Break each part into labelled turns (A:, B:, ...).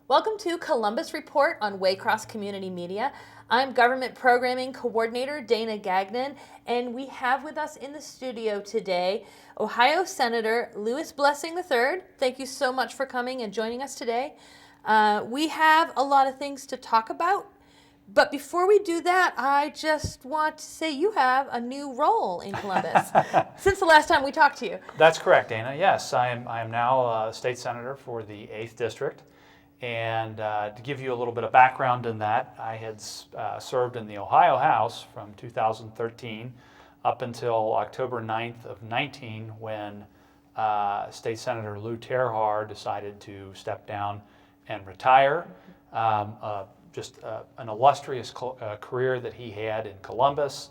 A: Welcome to Columbus Report on Waycross Community Media. I'm Government Programming Coordinator Dana Gagnon, and we have with us in the studio today Ohio Senator Louis Blessing III. Thank you so much for coming and joining us today. We have a lot of things to talk about, but before we do that, I just want to say you have a new role in Columbus since the last time we talked to you.
B: That's correct, Dana. Yes, I am now a state senator for the 8th District. And to give you a little bit of background in that, I had served in the Ohio House from 2013 up until October 9th of 19 when State Senator Lou Terhar decided to step down and retire. Just an illustrious career that he had in Columbus.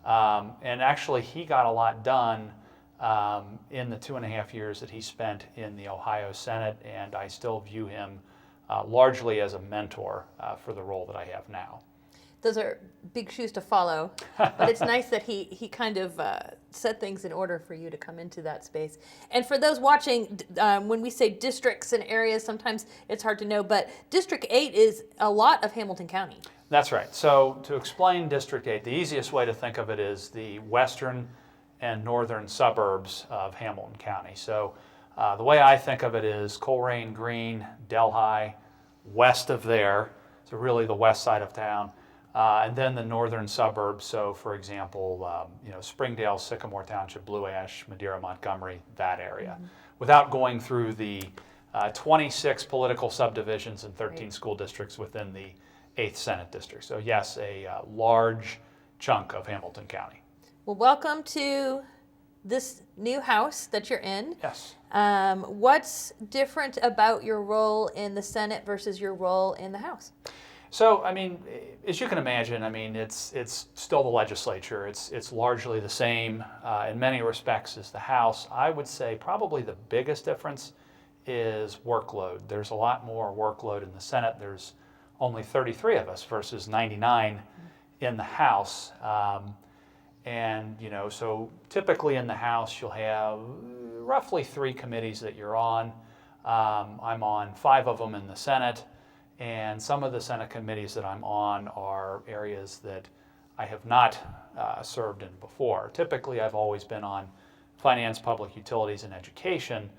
B: And actually, he got a lot done in the 2.5 years that he spent in the Ohio Senate, and I still view him largely as a mentor for the role that I have now.
A: Those are big shoes to follow, but it's nice that he kind of set things in order for you to come into that space. And for those watching, when we say districts and areas, sometimes it's hard to know, but District 8 is a lot of Hamilton County.
B: That's right. So to explain District 8, the easiest way to think of it is the western and northern suburbs of Hamilton County. So the way I think of it is Colerain, Green, Delhi, west of there, so really the west side of town, and then the northern suburbs. So, for example, Springdale, Sycamore Township, Blue Ash, Madeira, Montgomery, that area, without going through the 26 political subdivisions and 13 school districts within the 8th Senate District. So, yes, a large chunk of Hamilton County.
A: Well, welcome to this new house that you're in.
B: Yes.
A: What's different about your role in the Senate versus your role in the House?
B: So, I mean, as you can imagine, it's still the legislature. It's largely the same in many respects as the House. I would say probably the biggest difference is workload. There's a lot more workload in the Senate. There's only 33 of us versus 99 in the House. And, so typically in the House, you'll have roughly 3 committees that you're on. I'm on 5 of them in the Senate, and some of the Senate committees that I'm on are areas that I have not served in before. Typically, I've always been on finance, public utilities, and education.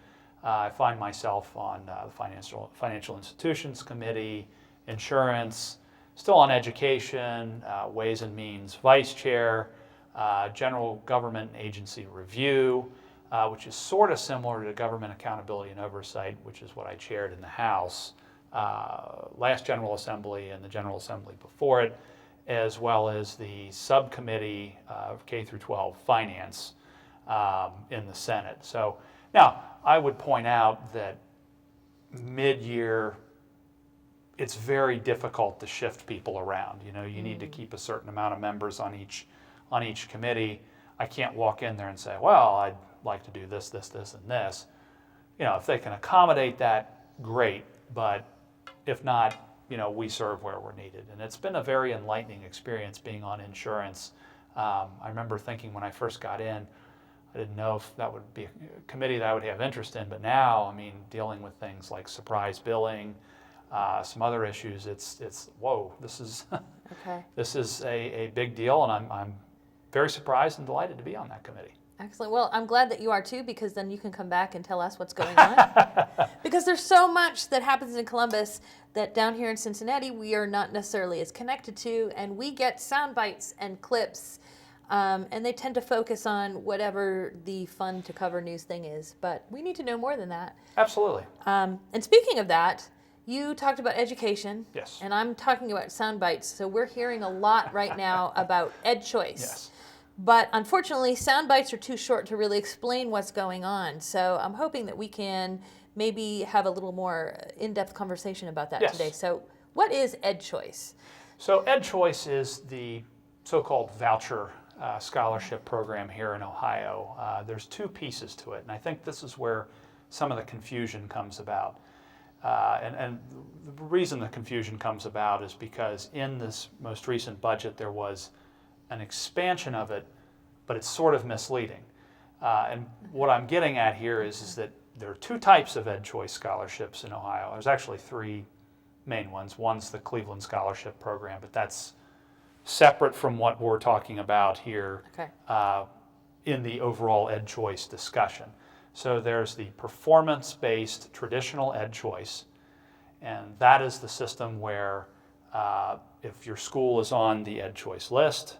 B: I find myself on the financial institutions committee, insurance, still on education, ways and means vice chair, general government and agency review, which is sort of similar to government accountability and oversight, which is what I chaired in the House last General Assembly and the General Assembly before it, as well as the subcommittee of K through 12 finance in the Senate. So now I would point out that mid-year it's very difficult to shift people around. You need to keep a certain amount of members on each committee. I can't walk in there and say, well, I'd like to do this, this, this, and this. If they can accommodate that, great. But if not, we serve where we're needed. And it's been a very enlightening experience being on insurance. I remember thinking when I first got in, I didn't know if that would be a committee that I would have interest in. But now, dealing with things like surprise billing, some other issues, it's whoa, this is
A: Okay.
B: This is a big deal, and I'm very surprised and delighted to be on that committee.
A: Excellent. Well, I'm glad that you are too, because then you can come back and tell us what's going on. Because there's so much that happens in Columbus that down here in Cincinnati we are not necessarily as connected to, and we get sound bites and clips, and they tend to focus on whatever the fun to cover news thing is. But we need to know more than that.
B: Absolutely.
A: And speaking of that, you talked about education.
B: Yes.
A: And I'm talking about sound bites. So we're hearing a lot right now about EdChoice.
B: Yes.
A: But unfortunately, sound bites are too short to really explain what's going on. So I'm hoping that we can maybe have a little more in-depth conversation about that today. So what is EdChoice?
B: So EdChoice is the so-called voucher scholarship program here in Ohio. There's 2 pieces to it, and I think this is where some of the confusion comes about. And the reason the confusion comes about is because in this most recent budget there was an expansion of it, but it's sort of misleading. And what I'm getting at here is that there are 2 types of EdChoice scholarships in Ohio. There's actually 3 main ones. One's the Cleveland Scholarship Program, but that's separate from what we're talking about here
A: Okay.
B: In the overall ed choice discussion. So there's the performance-based traditional ed choice, and that is the system where if your school is on the ed choice list,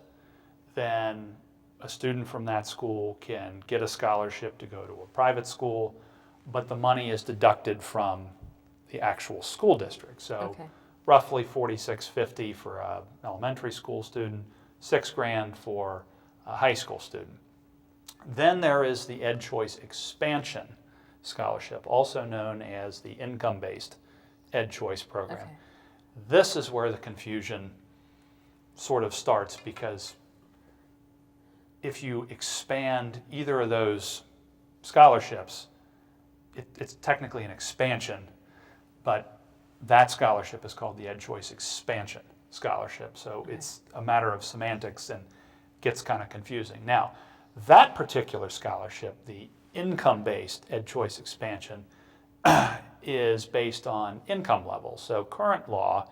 B: then a student from that school can get a scholarship to go to a private school, but the money is deducted from the actual school district. So
A: Okay.
B: roughly $46.50 for an elementary school student, $6,000 for a high school student. Then there is the Ed Choice Expansion Scholarship, also known as the income-based Ed Choice program.
A: Okay.
B: This is where the confusion sort of starts, because if you expand either of those scholarships, it's technically an expansion, but that scholarship is called the Ed Choice Expansion Scholarship. So
A: Okay.
B: it's a matter of semantics and gets kind of confusing. Now, that particular scholarship, the income-based Ed Choice Expansion, is based on income levels. So current law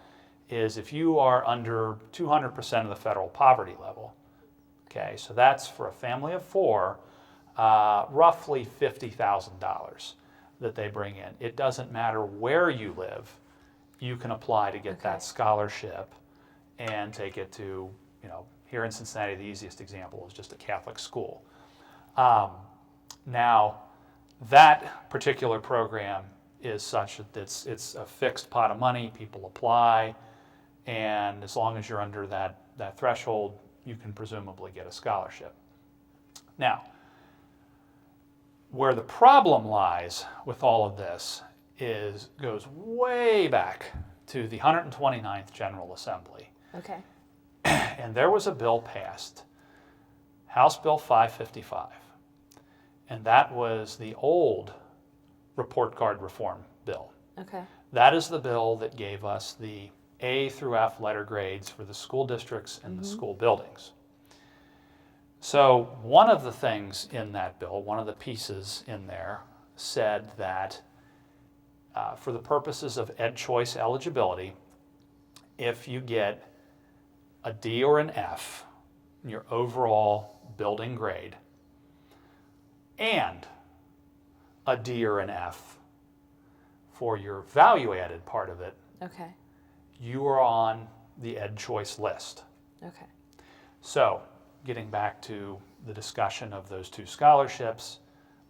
B: is if you are under 200% of the federal poverty level, okay, so that's for a family of four, roughly $50,000 that they bring in. It doesn't matter where you live, you can apply to get
A: Okay.
B: that scholarship and take it to, here in Cincinnati, the easiest example is just a Catholic school. Now, that particular program is such that it's a fixed pot of money, people apply, and as long as you're under that threshold, you can presumably get a scholarship. Now, where the problem lies with all of this goes way back to the 129th General Assembly.
A: Okay.
B: And there was a bill passed, House Bill 555, and that was the old report card reform bill.
A: Okay.
B: That is the bill that gave us the A through F letter grades for the school districts and the school buildings. So one of the things in that bill, one of the pieces in there, said that for the purposes of Ed Choice eligibility, if you get a D or an F in your overall building grade and a D or an F for your value-added part of it,
A: Okay.
B: you are on the Ed Choice list.
A: Okay.
B: So, getting back to the discussion of those two scholarships,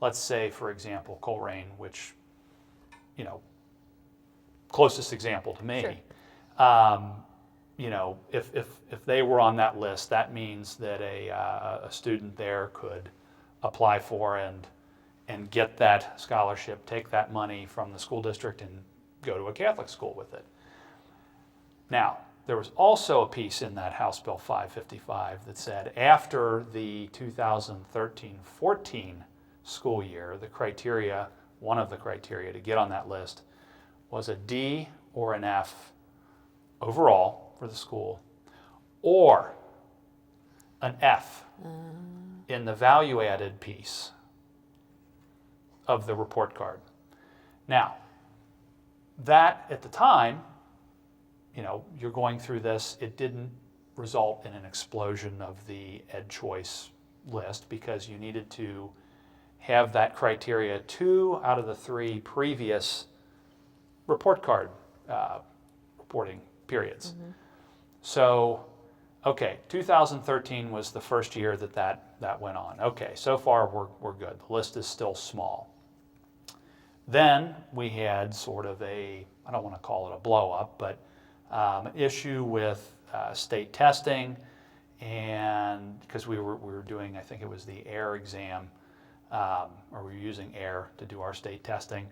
B: let's say, for example, Coleraine, which, closest example to me.
A: Sure.
B: If they were on that list, that means that a student there could apply for and get that scholarship, take that money from the school district and go to a Catholic school with it. Now, there was also a piece in that House Bill 555 that said after the 2013-14 school year, one of the criteria to get on that list was a D or an F overall for the school, or an F in the value-added piece of the report card. Now, that at the time, you're going through this, it didn't result in an explosion of the Ed Choice list because you needed to have that criteria 2 out of the 3 previous report card reporting periods. So, okay, 2013 was the first year that went on. Okay, so far we're good. The list is still small. Then we had sort of I don't want to call it a blow up, but an issue with state testing, and because we were doing, I think it was the AIR exam, or we were using AIR to do our state testing.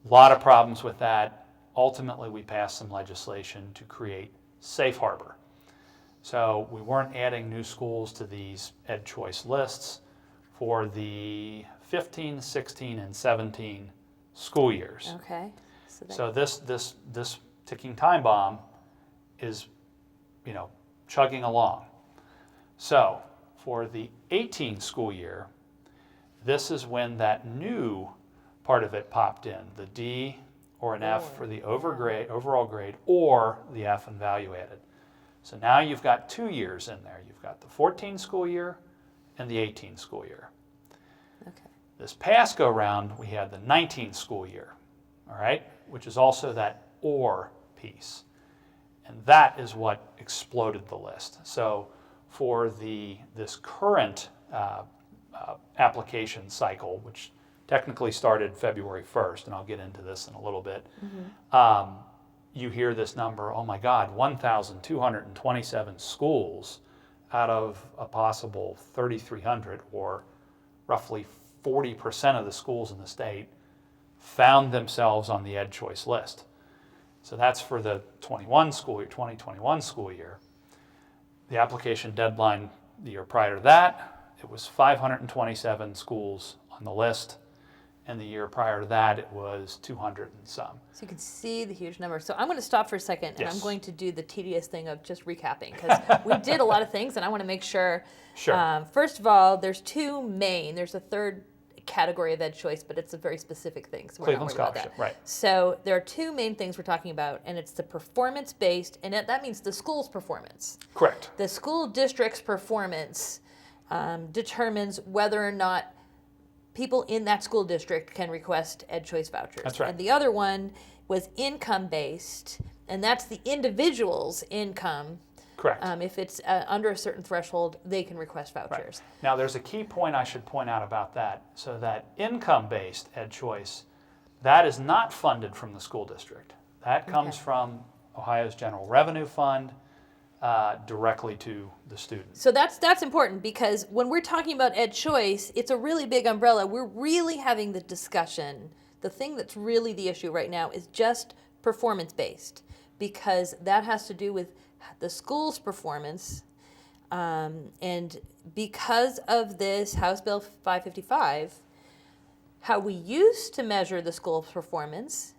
B: A lot of problems with that. Ultimately, we passed some legislation to create safe harbor. So we weren't adding new schools to these Ed Choice lists for the 15, 16, and 17 school years.
A: Okay.
B: So this ticking time bomb is, chugging along. So for the 18 school year, this is when that new part of it popped in, the D or an F for the overall grade, or the F in value added. So now you've got 2 years in there. You've got the 14 school year and the 18 school year.
A: Okay.
B: This past go round, we had the 19 school year, all right, which is also that or piece. And that is what exploded the list. So for this current application cycle, which technically started February 1st, and I'll get into this in a little bit, you hear this number, oh my God, 1,227 schools out of a possible 3,300, or roughly 40% of the schools in the state, found themselves on the Ed Choice list. So that's for the 2021 school year. The application deadline the year prior to that, it was 527 schools on the list. And the year prior to that, it was 200 and some.
A: So you can see the huge number. So I'm going to stop for a second, and
B: Yes.
A: I'm going to do the tedious thing of just recapping, because we did a lot of things, and I want to make sure.
B: Sure.
A: First of all, there's two main. There's a third category of Ed Choice, but it's a very specific thing. So we're
B: Cleveland
A: not worried about that.
B: Scholarship, right.
A: So there are two main things we're talking about, and it's the performance-based, and that means the school's performance.
B: Correct.
A: The school district's performance determines whether or not people in that school district can request Ed Choice vouchers.
B: That's right.
A: And the other one was income-based, and that's the individual's income.
B: Correct.
A: If it's under a certain threshold, they can request vouchers.
B: Right. Now, there's a key point I should point out about that. So that income-based Ed Choice, that is not funded from the school district. That comes from Ohio's General Revenue Fund directly to the student.
A: So that's important, because when we're talking about Ed Choice, it's a really big umbrella. We're really having the discussion. The thing that's really the issue right now is just performance-based, because that has to do with the school's performance. And because of this House Bill 555, how we used to measure the school's performance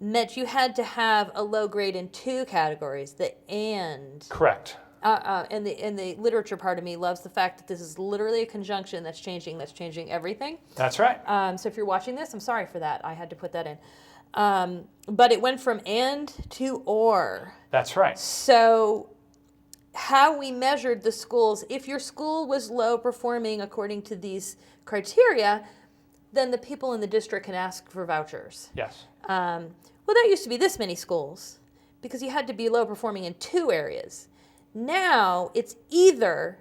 A: meant you had to have a low grade in two categories, the and.
B: Correct.
A: And the literature part of me loves the fact that this is literally a conjunction that's changing everything.
B: That's right.
A: So if you're watching this, I'm sorry for that. I had to put that in. But it went from and to or.
B: That's right.
A: So how we measured the schools, if your school was low performing according to these criteria, then the people in the district can ask for vouchers.
B: Yes.
A: Well, that used to be this many schools, because you had to be low performing in two areas. Now it's either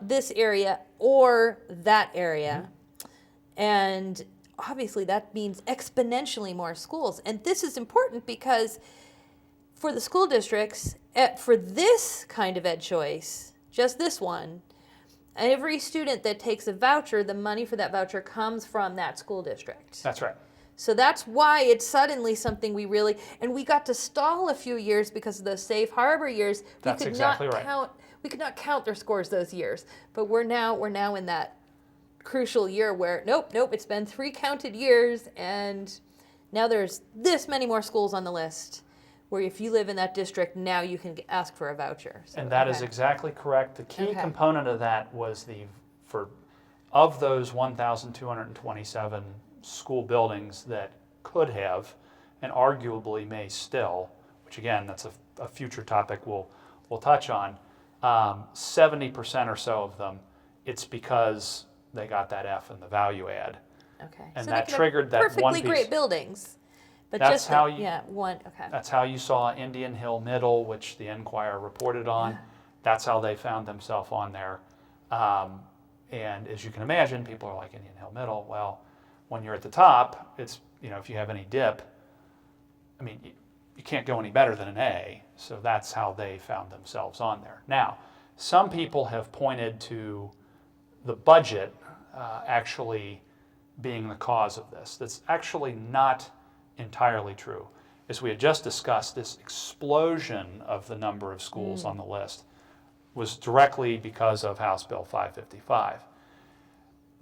A: this area or that area. And obviously that means exponentially more schools. And this is important because for the school districts, for this kind of Ed Choice, just this one, every student that takes a voucher, the money for that voucher comes from that school district.
B: That's right.
A: So that's why it's suddenly something we really, and we got to stall a few years because of those safe harbor years.
B: That's exactly right.
A: We could not count their scores those years, but we're now in that crucial year where nope, it's been 3 counted years, and now there's this many more schools on the list where if you live in that district, now you can ask for a voucher. So,
B: and that is exactly correct. The key component of that was of those 1,227 school buildings that could have and arguably may still, which again, that's a future topic we'll touch on, 70% or so of them, it's because they got that F in the value add.
A: Okay.
B: And
A: so
B: that triggered that
A: perfectly
B: one piece.
A: great buildings. But
B: That's
A: just
B: how
A: one, okay.
B: That's how you saw Indian Hill Middle, which the Enquirer reported on. That's how they found themselves on there. And as you can imagine, people are like, Indian Hill Middle, well, when you're at the top, it's, if you have any dip, I mean, you can't go any better than an A. So that's how they found themselves on there. Now, some people have pointed to the budget actually being the cause of this. That's actually not entirely true. As we had just discussed, this explosion of the number of schools on the list was directly because of House Bill 555.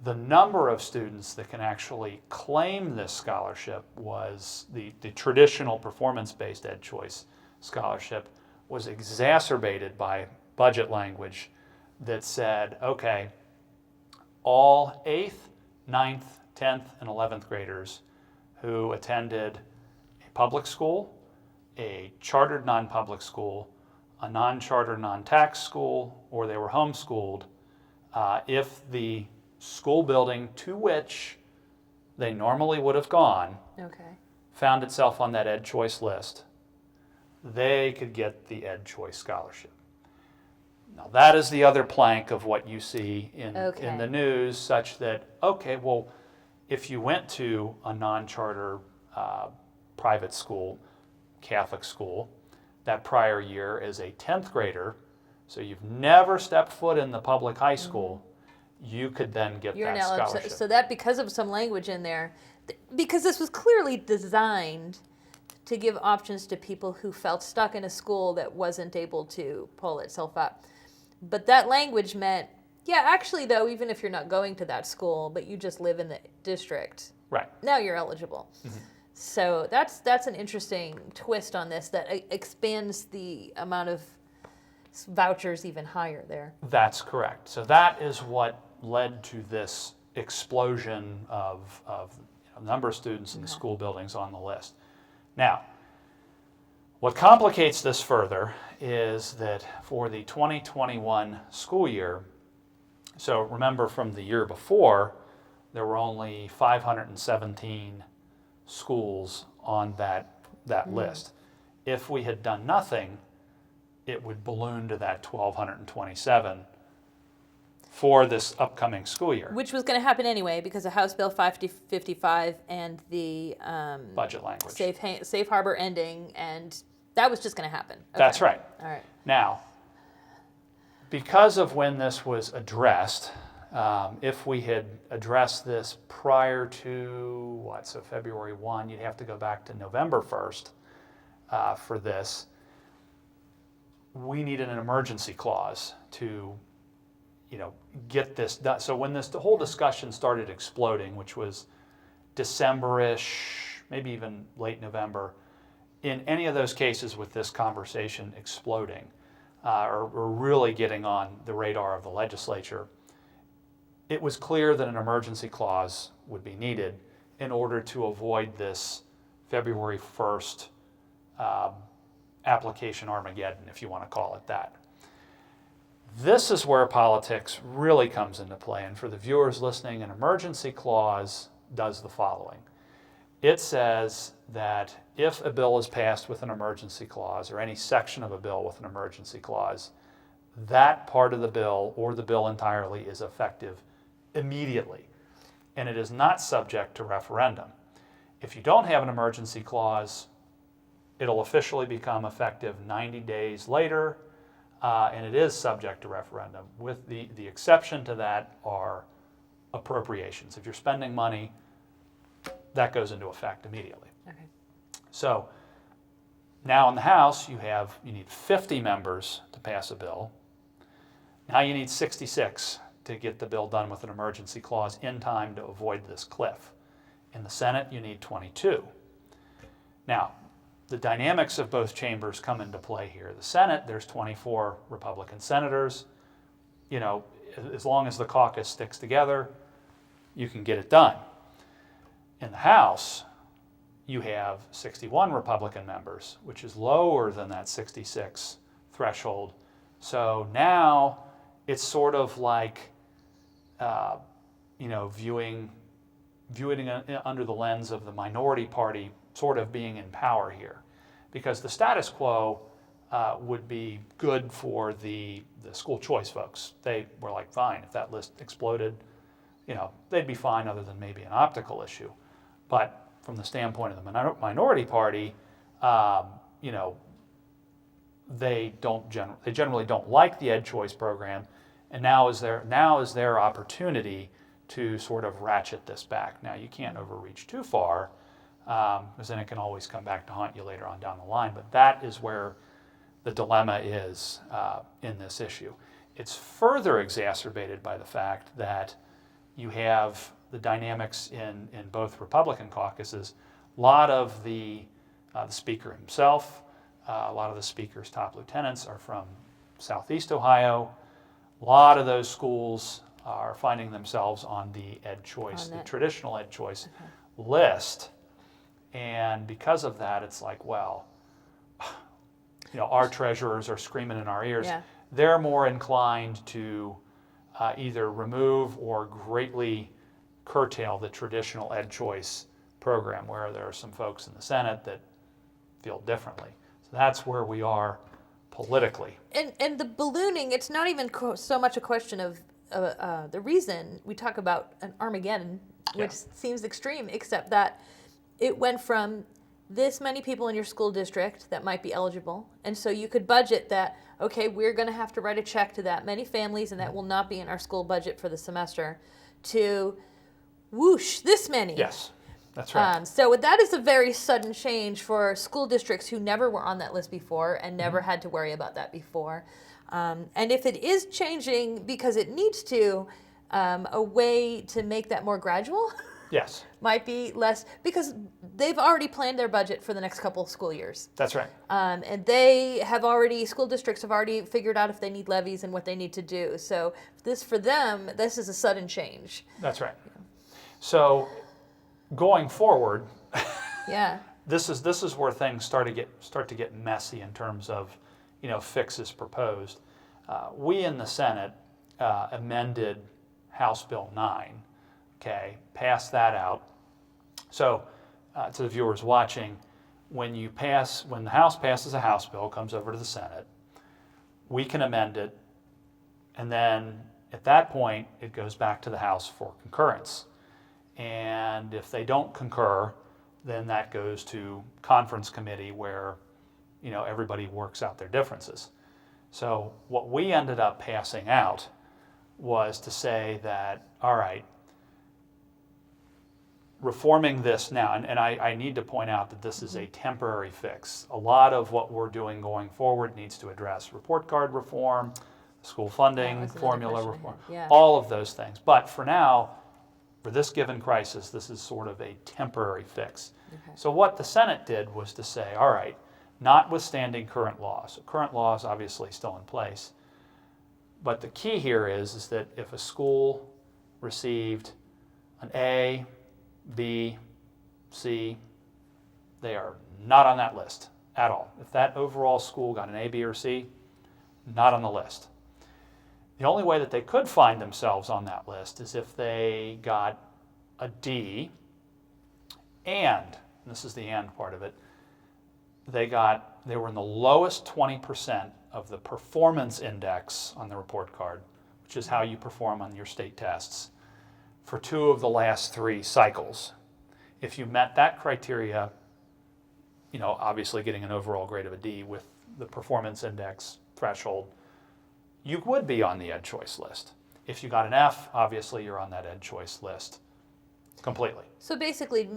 B: The number of students that can actually claim this scholarship was the traditional performance-based Ed Choice scholarship was exacerbated by budget language that said, okay, all 8th, 9th, 10th, and 11th graders who attended public school, a chartered non-public school, a non-charter non-tax school, or they were homeschooled, if the school building to which they normally would have gone
A: Okay.
B: found itself on that Ed Choice list, they could get the Ed Choice scholarship. Now that is the other plank of what you see in the news, such that, okay, well, if you went to a non-charter private school, Catholic school, that prior year as a 10th grader, so you've never stepped foot in the public high school, you could then get that scholarship.
A: So that, because of some language in there, because this was clearly designed to give options to people who felt stuck in a school that wasn't able to pull itself up. But that language meant, yeah, actually though, even if you're not going to that school, but you just live in the district,
B: right,
A: now you're eligible. Mm-hmm. So that's an interesting twist on this that expands the amount of vouchers even higher there.
B: That's correct. So that is what led to this explosion of number of students in the school buildings on the list. Now, what complicates this further is that for the 2021 school year, so remember from the year before, there were only 517 schools on that list. If we had done nothing, it would balloon to that 1,227 for this upcoming school year.
A: Which was going to happen anyway because of House Bill 555 and the
B: budget language.
A: Safe harbor ending, and that was just going to happen. Okay.
B: That's right.
A: All right.
B: Now, because of when this was addressed, if we had addressed this prior to, so February 1, you'd have to go back to November 1st for this. We needed an emergency clause to, get this done. So when the whole discussion started exploding, which was December-ish, maybe even late November, in any of those cases with this conversation exploding, or really getting on the radar of the legislature, it was clear that an emergency clause would be needed in order to avoid this February 1st application Armageddon, if you want to call it that. This is where politics really comes into play. And for the viewers listening, an emergency clause does the following. It says that if a bill is passed with an emergency clause, or any section of a bill with an emergency clause, that part of the bill, or the bill entirely, is effective immediately. And it is not subject to referendum. If you don't have an emergency clause, it'll officially become effective 90 days later, and it is subject to referendum. With the exception to that are appropriations. If you're spending money, that goes into effect immediately.
A: Okay.
B: So now in the House, you need 50 members to pass a bill. Now you need 66 to get the bill done with an emergency clause in time to avoid this cliff. In the Senate, you need 22. Now, the dynamics of both chambers come into play here. The Senate, there's 24 Republican senators. As long as the caucus sticks together, you can get it done. In the House, you have 61 Republican members, which is lower than that 66 threshold. So now it's sort of like, viewing it under the lens of the minority party sort of being in power here, because the status quo would be good for the school choice folks. They were like, fine, if that list exploded, they'd be fine, other than maybe an optical issue. But from the standpoint of the minority party, they generally don't like the Ed Choice program, and now is their opportunity to sort of ratchet this back. Now, you can't overreach too far, because then it can always come back to haunt you later on down the line. But that is where the dilemma is in this issue. It's further exacerbated by the fact that you have the dynamics in both Republican caucuses. A lot of the Speaker himself, a lot of the Speaker's top lieutenants are from Southeast Ohio. A lot of those schools are finding themselves on the Ed Choice, the traditional Ed Choice list. And because of that, it's like, well, our treasurers are screaming in our ears.
A: Yeah.
B: They're more inclined to either remove or greatly curtail the traditional ed choice program, where there are some folks in the Senate that feel differently. So that's where we are politically.
A: And the ballooning, it's not even so much a question of the reason we talk about an Armageddon, which seems extreme, except that it went from this many people in your school district that might be eligible, and so you could budget that, okay, we're going to have to write a check to that many families, and that will not be in our school budget for the semester, to whoosh, this many.
B: Yes, that's right.
A: So that is a very sudden change for school districts who never were on that list before and never had to worry about that before. And if it is changing because it needs to, a way to make that more gradual
B: Yes,
A: might be less, because they've already planned their budget for the next couple of school years.
B: that's right.
A: And school districts have already figured out if they need levies and what they need to do. So for them, this is a sudden change.
B: That's right. So going forward,
A: Yeah.
B: this is where things start to get messy in terms of fixes proposed. We in the Senate amended House Bill 9. Okay, passed that out. So to the viewers watching, when the House passes a House bill, comes over to the Senate, we can amend it, and then at that point it goes back to the House for concurrence. And if they don't concur, then that goes to conference committee where everybody works out their differences. So what we ended up passing out was to say that, all right, reforming this now, and I need to point out that this is a temporary fix. A lot of what we're doing going forward needs to address report card reform, school funding, formula reform, all of those things. But for now, for this given crisis, this is sort of a temporary fix.
A: Okay.
B: So what the Senate did was to say, all right, notwithstanding current laws, so current law is obviously still in place, but the key here is that if a school received an A, B, C, they are not on that list at all. If that overall school got an A, B, or C, not on the list. The only way that they could find themselves on that list is if they got a D, and this is the and part of it, they were in the lowest 20% of the performance index on the report card, which is how you perform on your state tests, for 2 of the last 3 cycles. If you met that criteria, obviously getting an overall grade of a D with the performance index threshold, you would be on the Ed Choice list. If you got an F, obviously you're on that Ed Choice list completely.
A: So basically,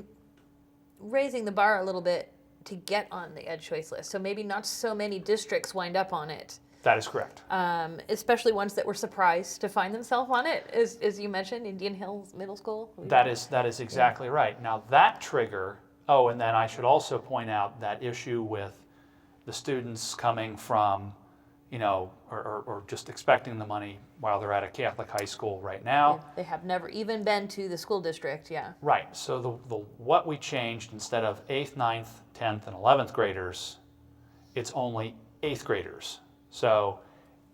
A: raising the bar a little bit to get on the Ed Choice list. So maybe not so many districts wind up on it.
B: That is correct.
A: Especially ones that were surprised to find themselves on it, as you mentioned, Indian Hills Middle School.
B: That is exactly right. Now that trigger, and then I should also point out that issue with the students coming from, or just expecting the money while they're at a Catholic high school right now.
A: Yeah, they have never even been to the school district, yeah.
B: Right, so what we changed, instead of 8th, 9th, 10th, and 11th graders, it's only 8th graders. So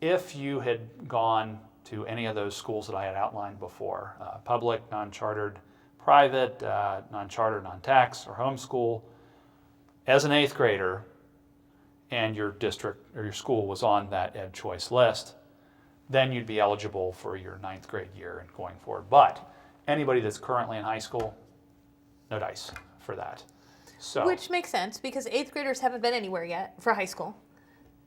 B: if you had gone to any of those schools that I had outlined before, public, non-chartered, private, non-chartered, non-tax, or homeschool, as an 8th grader, and your district or your school was on that Ed Choice list, then you'd be eligible for your 9th grade year and going forward. But anybody that's currently in high school, no dice for that. So,
A: which makes sense, because 8th graders haven't been anywhere yet for high school.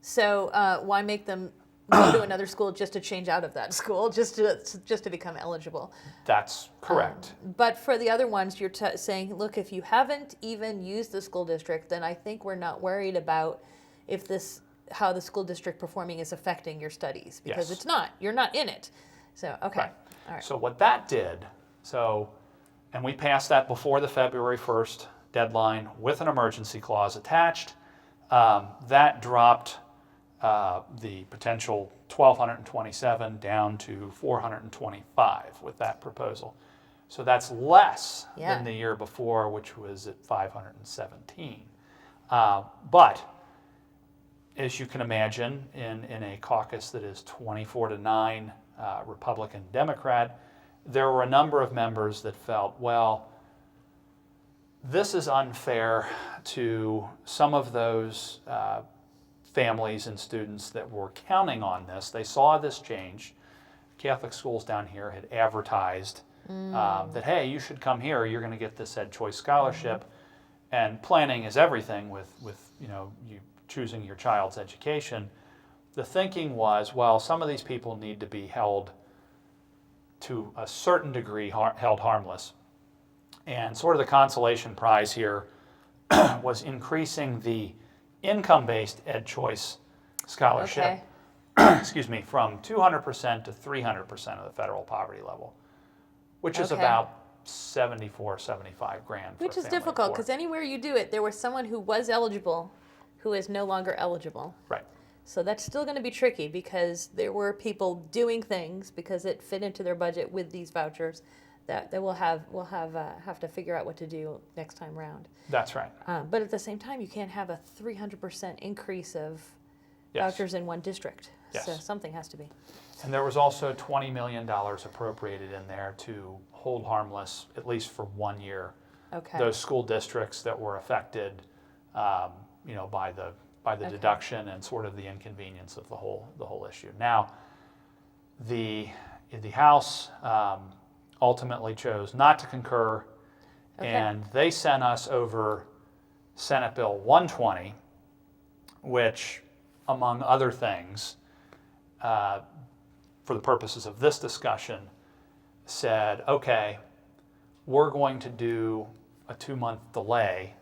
A: So why make them go to another school just to change out of that school, just to become eligible?
B: That's correct.
A: But for the other ones, you're saying, look, if you haven't even used the school district, then I think we're not worried about how the school district performing is affecting your studies, because
B: Yes.
A: it's not. You're not in it. So, okay.
B: Right.
A: All right.
B: So what that did, and we passed that before the February 1st deadline with an emergency clause attached, that dropped the potential 1,227 down to 425 with that proposal. So that's less
A: Yeah.
B: than the year before, which was at 517. But as you can imagine, in a caucus that is 24-9 Republican Democrat, there were a number of members that felt, well, this is unfair to some of those families and students that were counting on this. They saw this change. Catholic schools down here had advertised that, hey, you should come here. You're going to get this Ed Choice Scholarship. And planning is everything with you choosing your child's education. The thinking was, well, some of these people need to be held to a certain degree held harmless. And sort of the consolation prize here was increasing the income-based Ed Choice Scholarship, excuse me, from 200% to 300% of the federal poverty level, which is about 74, 75 grand.
A: Which is difficult because anywhere you do it, there was someone who was eligible who is no longer eligible.
B: Right.
A: So that's still going to be tricky because there were people doing things because it fit into their budget with these vouchers that we'll have to figure out what to do next time round.
B: That's right.
A: But at the same time, you can't have a 300% increase of vouchers in one district.
B: Yes.
A: So something has to be.
B: And there was also $20 million appropriated in there to hold harmless, at least for 1 year, those school districts that were affected, by the deduction and sort of the inconvenience of the whole issue. Now, the House ultimately chose not to concur, and they sent us over Senate Bill 120, which, among other things, for the purposes of this discussion, said, okay, we're going to do a 2-month delay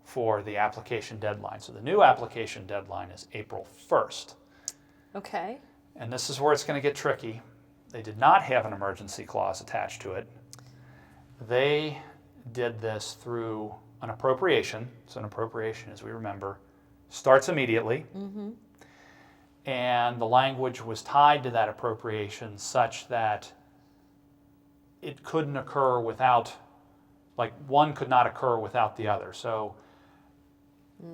B: for the application deadline. So the new application deadline is April 1st.
A: Okay.
B: And this is where it's going to get tricky. They did not have an emergency clause attached to it. They did this through an appropriation. So an appropriation, as we remember, starts immediately. Mm-hmm. And the language was tied to that appropriation such that it couldn't occur without, one could not occur without the other. So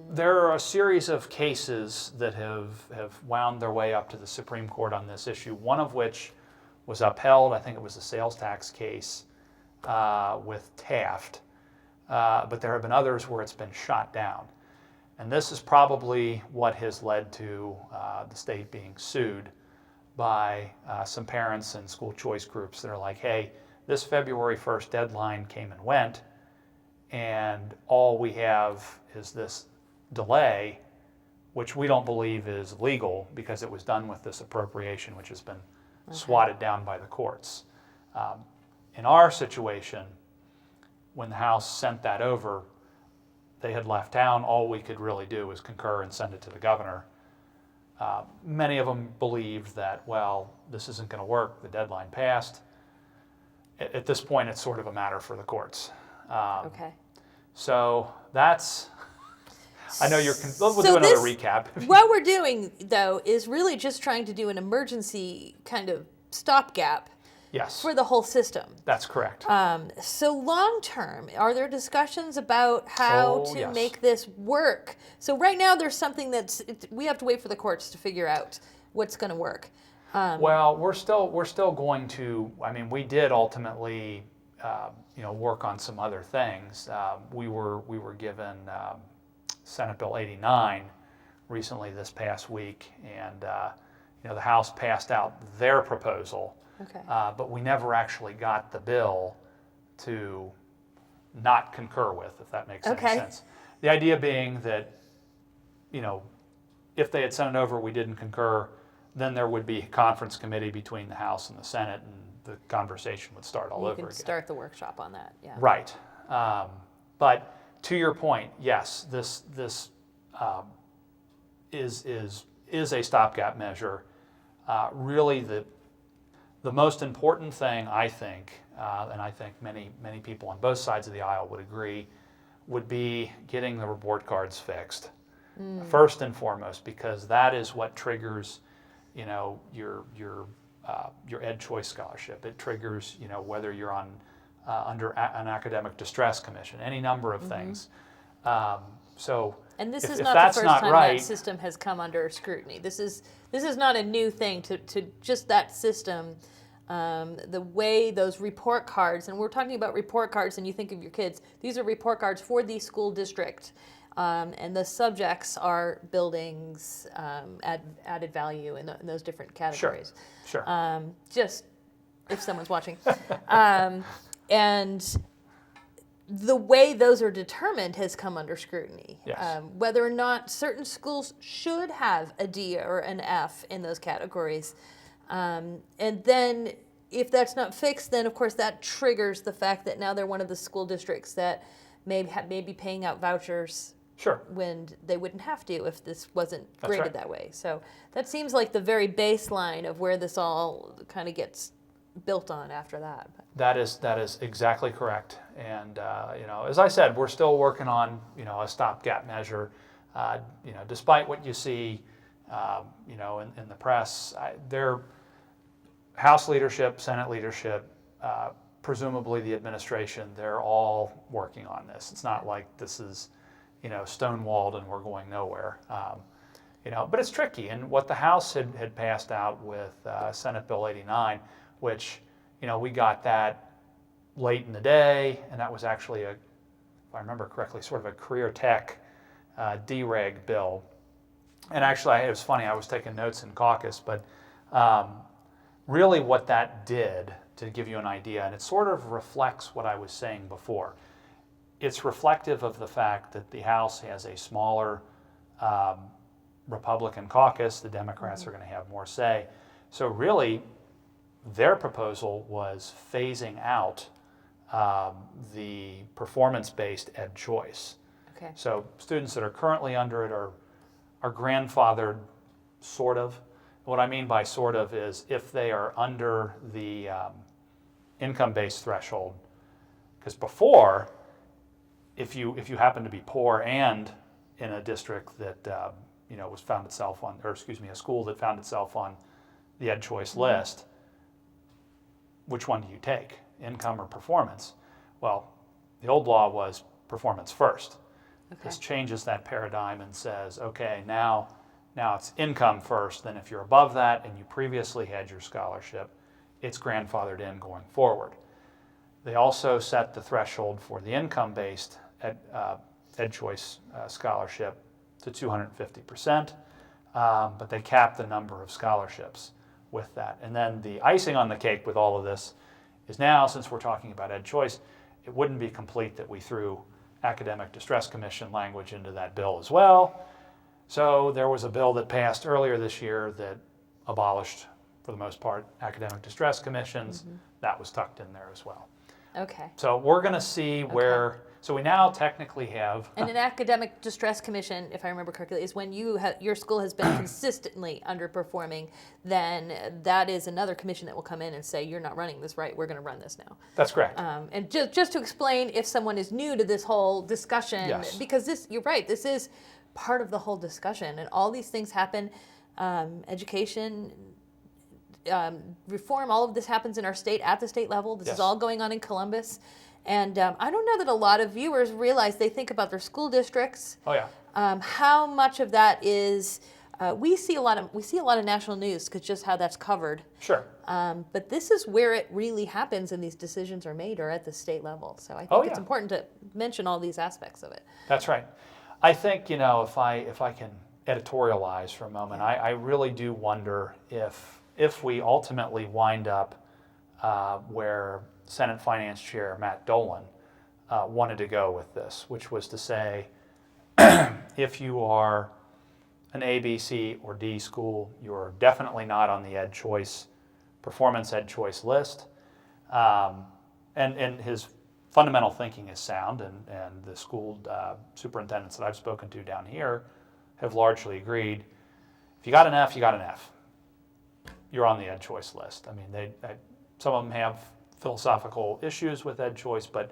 B: there are a series of cases that have wound their way up to the Supreme Court on this issue, one of which was upheld. I think it was the sales tax case with Taft. But there have been others where it's been shot down. And this is probably what has led to the state being sued by some parents and school choice groups that are like, hey, this February 1st deadline came and went, and all we have is this delay, which we don't believe is legal because it was done with this appropriation, which has been swatted down by the courts. In our situation, when the House sent that over, they had left town. All we could really do was concur and send it to the governor. Many of them believed that, well, this isn't going to work. The deadline passed. At this point, it's sort of a matter for the courts. So that's, I know we'll do another recap.
A: What we're doing, though, is really just trying to do an emergency kind of stopgap.
B: Yes.
A: For the whole system.
B: That's correct.
A: So long term, are there discussions about how to make this work? So right now there's something we have to wait for the courts to figure out what's going to work.
B: Well, we're still going to. I mean, we did ultimately, work on some other things. We were given Senate Bill 89 recently this past week, and the House passed out their proposal. But we never actually got the bill to not concur with, if that makes any sense. The idea being that, if they had sent it over, we didn't concur, then there would be a conference committee between the House and the Senate, and the conversation would start all over again. You can
A: start the workshop on that, yeah.
B: Right. But to your point, yes, this is a stopgap measure. Really, the most important thing, I think, and I think many people on both sides of the aisle would agree, would be getting the report cards fixed, first and foremost, because that is what triggers, your Ed Choice Scholarship. It triggers, whether you're on under an academic distress commission, any number of things. So
A: And this
B: if
A: is
B: if
A: not
B: that's
A: the first
B: not
A: time
B: right,
A: that system has come under scrutiny. This is not a new thing to just that system. The way those report cards, and we're talking about report cards, and you think of your kids, these are report cards for the school district. And the subjects are buildings, added value in those different categories.
B: Sure.
A: Just if someone's watching. And the way those are determined has come under scrutiny.
B: Yes.
A: Whether or not certain schools should have a D or an F in those categories. And then if that's not fixed, then of course that triggers the fact that now they're one of the school districts that may be paying out vouchers.
B: Sure.
A: When they wouldn't have to if this wasn't
B: That's
A: graded
B: right.
A: that way. So that seems like the very baseline of where this all kind of gets built on after that.
B: That is exactly correct. And as I said, we're still working on a stopgap measure. Despite what you see, in the press, their House leadership, Senate leadership, presumably the administration, they're all working on this. It's not like this is stonewalled and we're going nowhere. But it's tricky. And what the House had passed out with Senate Bill 89, which, we got that late in the day, and that was actually if I remember correctly, sort of a career tech dereg bill. And actually, it was funny, I was taking notes in caucus, but really what that did, to give you an idea, and it sort of reflects what I was saying before, it's reflective of the fact that the House has a smaller Republican caucus. The Democrats are going to have more say. So really, their proposal was phasing out the performance-based ed choice.
A: Okay.
B: So students that are currently under it are grandfathered, sort of. What I mean by sort of is if they are under the income-based threshold, because before, if you happen to be poor and in a district that was found itself on, or excuse me, a school that found itself on the ed choice list, which one do you take, income or performance? Well, the old law was performance first.
A: Okay.
B: This changes that paradigm and says, okay, now it's income first. Then if you're above that and you previously had your scholarship, it's grandfathered in going forward. They also set the threshold for the income-based ed choice scholarship to 250%, but they capped the number of scholarships with that. And then the icing on the cake with all of this is now, since we're talking about ed choice, it wouldn't be complete that we threw academic distress commission language into that bill as well. So there was a bill that passed earlier this year that abolished, for the most part, academic distress commissions. That was tucked in there as well.
A: Okay.
B: So we're going to see where, so we now technically have.
A: And an academic distress commission, if I remember correctly, is when your school has been consistently underperforming, then that is another commission that will come in and say, you're not running this right, we're going to run this now.
B: That's correct.
A: And just to explain, if someone is new to this whole discussion,
B: Yes.
A: because you're right, this is part of the whole discussion, and all these things happen, education, reform, all of this happens in our state at the state level. This
B: Yes.
A: is all going on in Columbus. And I don't know that a lot of viewers realize they think about their school districts.
B: Oh yeah.
A: How much of that is we see a lot of national news because just how that's covered.
B: Sure.
A: But this is where it really happens, and these decisions are made, or at the state level. So I think
B: Oh,
A: it's
B: yeah.
A: important to mention all these aspects of it.
B: That's right. I think, if I can editorialize for a moment, I really do wonder if we ultimately wind up where Senate Finance Chair Matt Dolan wanted to go with this, which was to say, if you are an A, B, C, or D school, you're definitely not on the ed choice, performance ed choice list. And his fundamental thinking is sound, and the school superintendents that I've spoken to down here have largely agreed. If you got an F, you got an F. You're on the ed choice list. I mean, some of them have philosophical issues with ed choice, but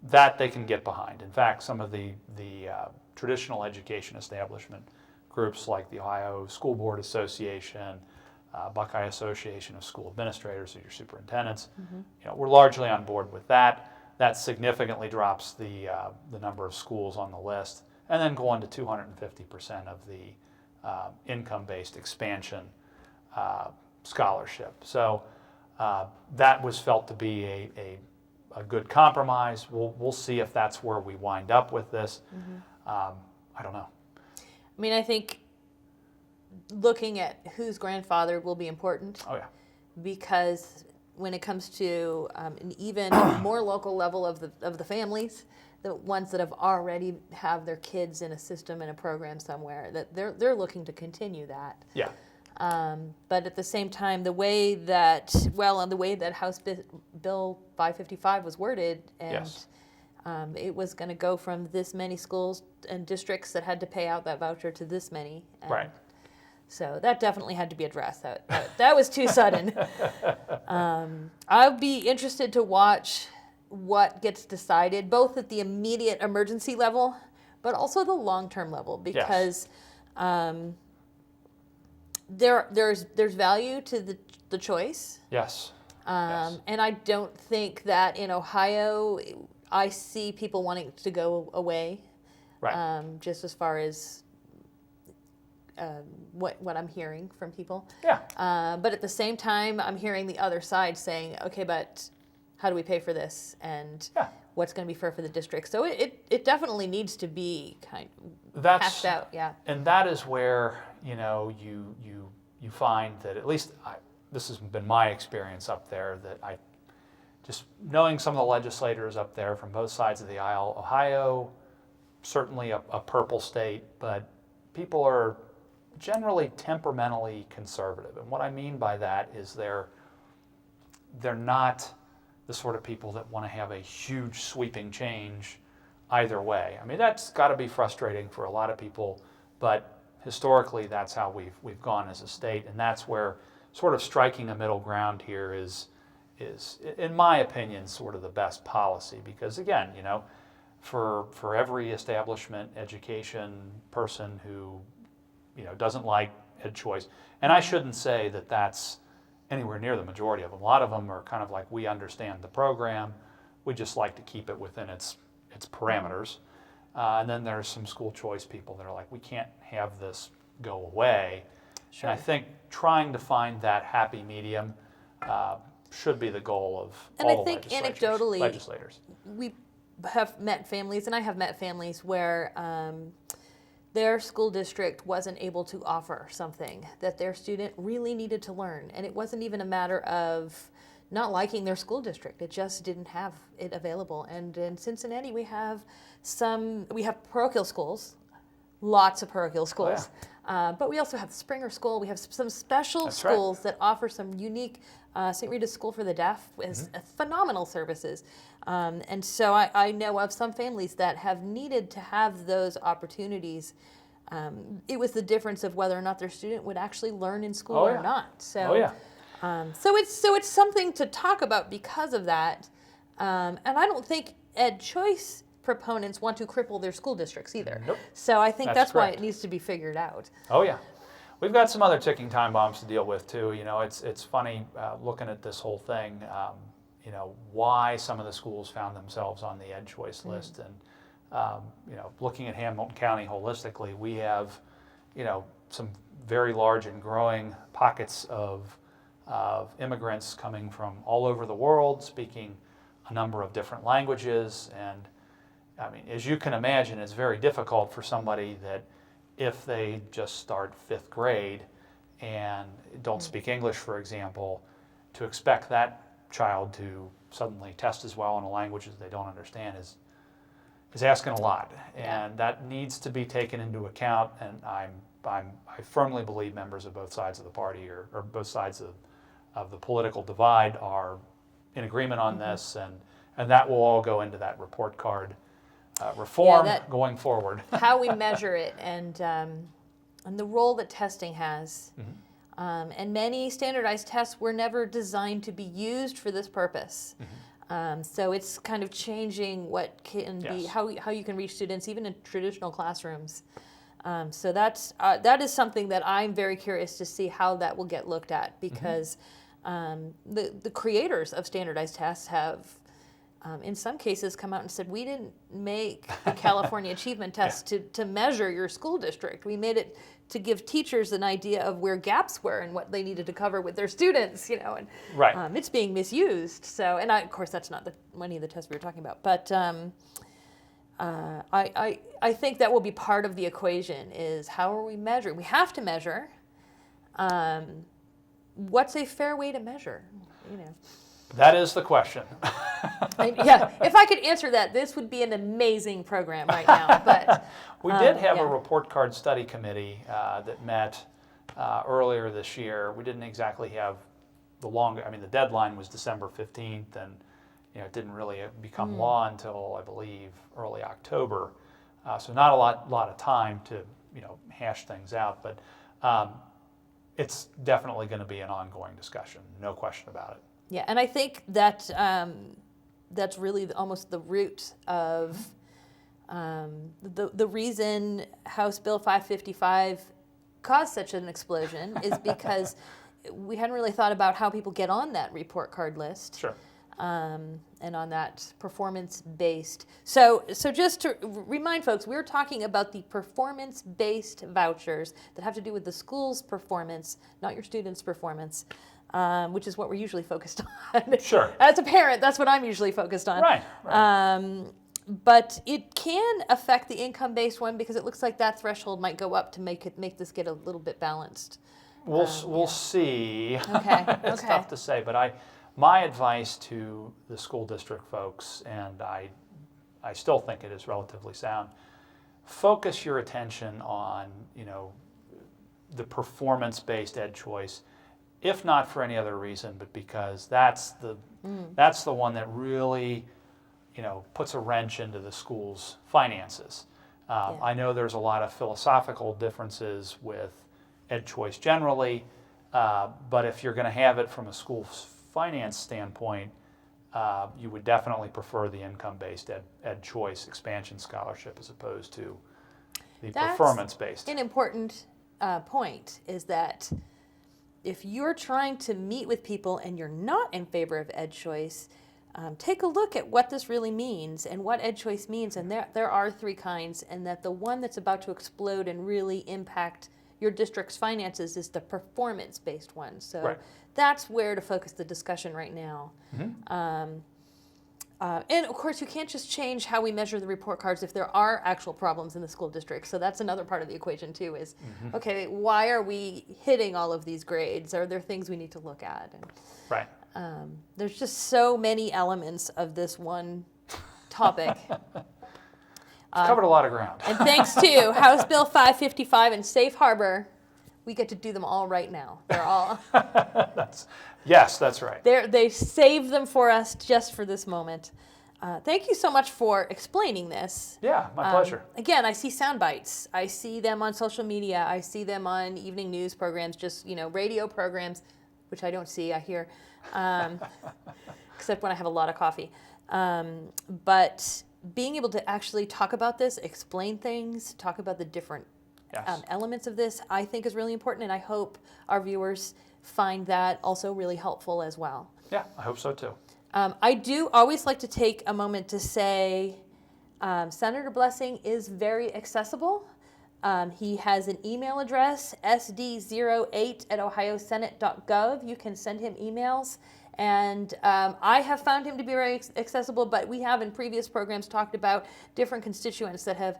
B: that they can get behind. In fact, some of the traditional education establishment groups like the Ohio School Board Association, Buckeye Association of School Administrators, or your superintendents. We're largely on board with that. That significantly drops the number of schools on the list, and then going to 250% of the income-based expansion scholarship. So that was felt to be a good compromise. We'll see if that's where we wind up with this. I don't know.
A: I mean, I think looking at who's grandfathered will be important.
B: Oh, yeah.
A: Because when it comes to an even more local level of the families, the ones that have already have their kids in a system, in a program somewhere, that they're looking to continue that.
B: Yeah.
A: But at the same time, the way that House Bill 555 was worded, and
B: Yes.
A: It was going to go from this many schools and districts that had to pay out that voucher to this many. And
B: Right.
A: so that definitely had to be addressed. That was too sudden. I'll be interested to watch what gets decided, both at the immediate emergency level, but also the long-term level, because there's value to the choice.
B: Yes.
A: Yes. And I don't think that in Ohio, I see people wanting to go away.
B: Right.
A: Just as far as what I'm hearing from people.
B: Yeah.
A: But at the same time, I'm hearing the other side saying, okay, but how do we pay for this? And what's going to be fair for the district? So it definitely needs to be kind of hashed out. Yeah.
B: And that is where, you find that, at least this has been my experience up there, that just knowing some of the legislators up there from both sides of the aisle, Ohio, certainly a purple state, but people are generally temperamentally conservative. And what I mean by that is they're not the sort of people that want to have a huge sweeping change either way. I mean, that's got to be frustrating for a lot of people, but historically that's how we've gone as a state, and that's where sort of striking a middle ground here is in my opinion sort of the best policy, because again, for every establishment education person who doesn't like ed choice, and I shouldn't say that that's anywhere near the majority of them. A lot of them are kind of like, we understand the program, we just like to keep it within its parameters. And then there's some school choice people that are like, we can't have this go away. Sure. And I think trying to find that happy medium should be the goal of all the legislators.
A: We have met families, and I have met families where their school district wasn't able to offer something that their student really needed to learn. And it wasn't even a matter of not liking their school district. It just didn't have it available. And in Cincinnati, we have parochial schools, lots of parochial schools.
B: Oh, yeah.
A: But we also have the Springer School. We have some special schools that offer some unique, St. Rita's School for the Deaf is phenomenal services. And so I know of some families that have needed to have those opportunities. It was the difference of whether or not their student would actually learn in school or not. So, so it's something to talk about because of that. And I don't think ed choice proponents want to cripple their school districts either.
B: Nope.
A: So I think that's why it needs to be figured out.
B: Oh yeah. We've got some other ticking time bombs to deal with too. It's funny looking at this whole thing, why some of the schools found themselves on the ed choice list. And, looking at Hamilton County holistically, we have, some very large and growing pockets of immigrants coming from all over the world, speaking a number of different languages. And I mean, as you can imagine, it's very difficult for somebody that if they just start 5th grade and don't speak English, for example, to expect that child to suddenly test as well in a language as they don't understand is asking a lot. And that needs to be taken into account. And I firmly believe members of both sides of the party or both sides of the political divide are in agreement on this, and that will all go into that report card reform going forward.
A: How we measure it and the role that testing has. And many standardized tests were never designed to be used for this purpose. So it's kind of changing what can be, how you can reach students even in traditional classrooms. So that is something that I'm very curious to see how that will get looked at, because the creators of standardized tests have, in some cases, come out and said, we didn't make the California Achievement Test to measure your school district. We made it to give teachers an idea of where gaps were and what they needed to cover with their students, and it's being misused. So, and of course, that's not any of the tests we were talking about, but I think that will be part of the equation, is how are we measuring? We have to measure. What's a fair way to measure?
B: That is the question.
A: If I could answer that, this would be an amazing program right now. But
B: we did have a report card study committee that met earlier this year. We didn't exactly have the deadline was December 15th, and it didn't really become law until, I believe, early October. So not a lot of time to hash things out, but it's definitely going to be an ongoing discussion, no question about it.
A: Yeah, and I think that that's really almost the root of the reason House Bill 555 caused such an explosion is because we hadn't really thought about how people get on that report card list.
B: Sure.
A: And on that performance-based. So just to remind folks, we're talking about the performance-based vouchers that have to do with the school's performance, not your students' performance. Which is what we're usually focused on.
B: Sure.
A: As a parent, that's what I'm usually focused on.
B: Right.
A: But it can affect the income-based one, because it looks like that threshold might go up to make this get a little bit balanced.
B: We'll see.
A: Okay.
B: It's tough to say, but my advice to the school district folks, and I still think it is relatively sound, focus your attention on the performance-based ed choice. If not for any other reason, but because that's the one that really, puts a wrench into the school's finances. I know there's a lot of philosophical differences with ed choice generally, but if you're going to have it from a school's finance standpoint, you would definitely prefer the income-based ed choice expansion scholarship as opposed to the performance-based.
A: An important point is that if you're trying to meet with people and you're not in favor of ed choice, take a look at what this really means and what ed choice means. And there are three kinds, and that the one that's about to explode and really impact your district's finances is the performance-based one. So that's where to focus the discussion right now. And of course, you can't just change how we measure the report cards if there are actual problems in the school district. So that's another part of the equation too, is, okay, why are we hitting all of these grades? Are there things we need to look at? And, there's just so many elements of this one topic.
B: Covered a lot of ground.
A: And thanks to House Bill 555 and Safe Harbor, we get to do them all right now. They're all...
B: Yes, that's right.
A: They saved them for us just for this moment. Thank you so much for explaining this.
B: Yeah, my pleasure.
A: Again, I see sound bites. I see them on social media. I see them on evening news programs, just, radio programs, which I don't see, I hear, except when I have a lot of coffee. But being able to actually talk about this, explain things, talk about the different elements of this, I think is really important, and I hope our viewers find that also really helpful as well.
B: Yeah, I hope so too.
A: I do always like to take a moment to say Senator Blessing is very accessible. He has an email address, sd08@ohiosenate.gov. You can send him emails. And I have found him to be very accessible, but we have in previous programs talked about different constituents that have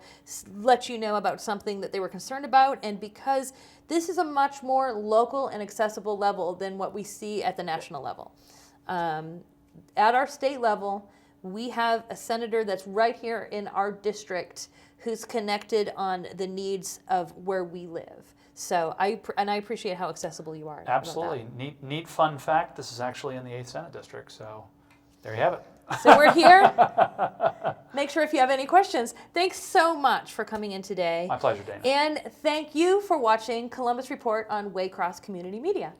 A: let you know about something that they were concerned about. And because this is a much more local and accessible level than what we see at the national level. At our state level, we have a senator that's right here in our district who's connected on the needs of where we live. So I appreciate how accessible you are.
B: Absolutely. Neat fun fact, this is actually in the 8th Senate District, so there you have it.
A: So we're here. Make sure if you have any questions. Thanks so much for coming in today.
B: My pleasure, Dana.
A: And thank you for watching Columbus Report on Waycross Community Media.